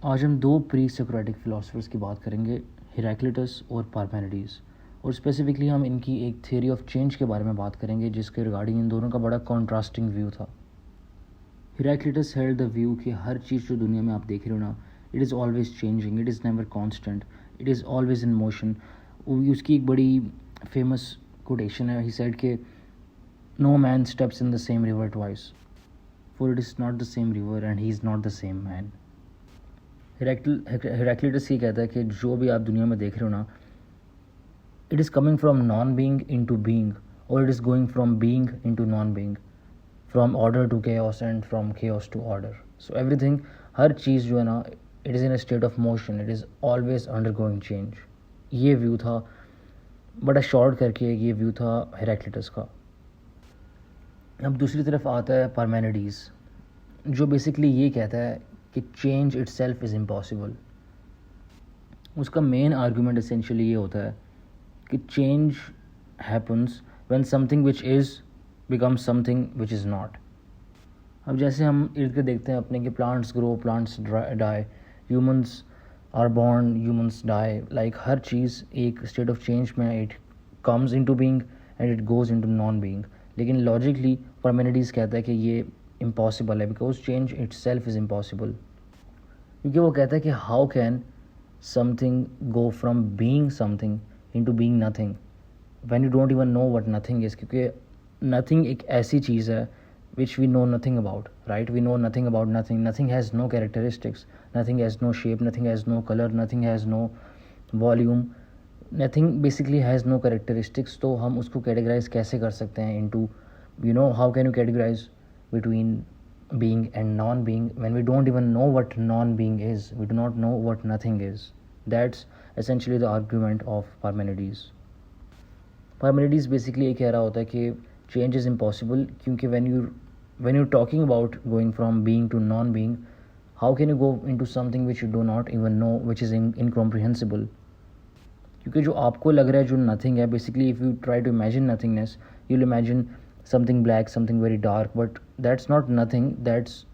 आज हम दो प्री सोक्रेटिक फ़िलासफ़र्स की बात करेंगे, हेराक्लिटस और पार्मेनिडीज़, और स्पेसिफिकली हम इनकी एक थ्योरी ऑफ चेंज के बारे में बात करेंगे जिसके रिगार्डिंग इन दोनों का बड़ा कॉन्ट्रास्टिंग व्यू था। हेराक्लिटस हेल्ड द व्यू कि हर चीज़ जो दुनिया में आप देख रहे हो ना, it is always changing, it is never constant, it is always in motion. उसकी एक बड़ी फेमस कोटेशन है, ही सेड के no man steps in the same river twice, for it is not the same river and he is not the same man. Heraclitus ये कहता है कि जो भी आप दुनिया में देख रहे हो ना, it is coming from non being into being, और it is going from being into non being, from order to chaos and from chaos to order. So everything, हर चीज़ जो है ना, it is in a state of motion, it is always undergoing change. ये view था, बड़ा short करके ये व्यू था हेराक्लिटस का। अब दूसरी तरफ आता है पार्मेनिडीज़, जो बेसिकली ये कहता है कि चेंज इटसेल्फ इज़ इम्पॉसिबल। उसका मेन आर्गूमेंट एसेंशियली ये होता है कि change happens when something which is becomes something which is not. अब जैसे हम इर्द गिर्द देखते हैं अपने कि plants grow, plants die, humans are born, humans die. Like हर चीज़ एक स्टेट ऑफ चेंज में it comes into being and it goes into non being. लेकिन लॉजिकली पार्मेनिडीज़ कहता है कि ये इम्पॉसिबल है, because change itself is impossible. क्योंकि वो कहता है कि how can something go from being something into being nothing when you don't even know what nothing is. क्योंकि नथिंग एक ऐसी चीज़ है which we know nothing about, right? We know nothing about nothing. Nothing has no characteristics, nothing has no shape, nothing has no color, nothing has no volume, nothing basically has no characteristics. तो हम उसको categorize कैसे कर सकते हैं into, you know, how can you categorize between being and non-being when we don't even know what non-being is? We do not know what nothing is. That's essentially the argument of Parmenides. Parmenides basically ये कह रहा होता है कि change is impossible, क्योंकि when you're talking about going from being to non-being, how can you go into something which you do not even know, which is incomprehensible? क्योंकि जो आपको लग रहा है जो nothing है, basically if you try to imagine nothingness, you'll imagine something black, something very dark, but that's not nothing, that's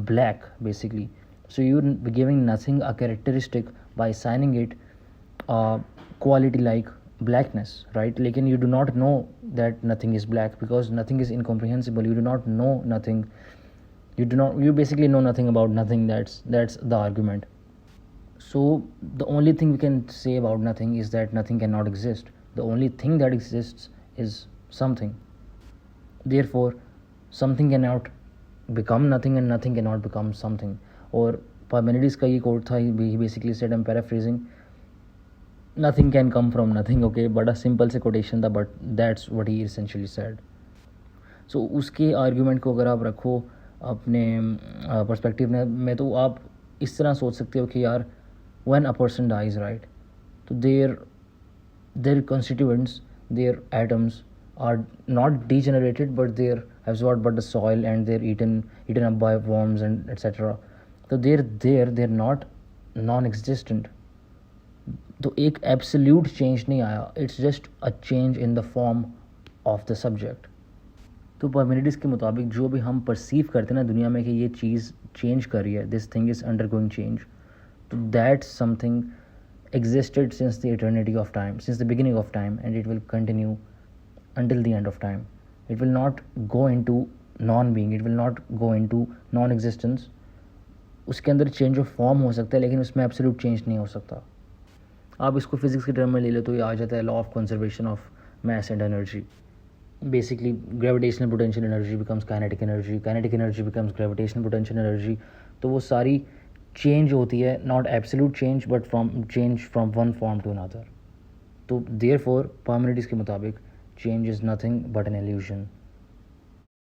black basically. So you're giving nothing a characteristic by assigning it a quality like blackness, right? Lekin you do not know that nothing is black because nothing is incomprehensible. You do not know nothing, you basically know nothing about nothing. That's the argument. So the only thing we can say about nothing is that nothing cannot exist. The only thing that exists is something. Therefore something cannot become nothing and nothing cannot become something. और Parmenides का ये quote था, he basically said, I'm paraphrasing, nothing can come from nothing. Okay, बड़ा simple से quotation था, but that's what he essentially said. So उसके argument को अगर आप रखो अपने पर्सपेक्टिव में, तो आप इस तरह सोच सकते हो कि यार when a person dies, right, तो their constituents, their atoms are not degenerated, but they're absorbed by the soil and they're eaten up by worms and etc. So they're not non-existent. तो एक एब्सोल्यूट चेंज नहीं आया, it's just a change in the form of the subject. तो पार्मेनिडिस के मुताबिक जो भी हम परसीव करते हैं ना दुनिया में कि ये चीज़ चेंज कर रही है, this thing is undergoing change, तो that something existed since the eternity of time, since the beginning of time, and it will continue until the end of time. It will not go into non-being, it will not go into non-existence. उसके अंदर change of form हो सकता है लेकिन उसमें absolute change नहीं हो सकता. आप इसको फिजिक्स के टर्म में ले लो तो ये आ जाता है law of conservation of mass and energy. Basically gravitational potential energy becomes kinetic energy, kinetic energy becomes gravitational potential energy. तो वो सारी चेंज होती है, not absolute change but change from one form to another. तो therefore Parmenides के मुताबिक change is nothing but an illusion.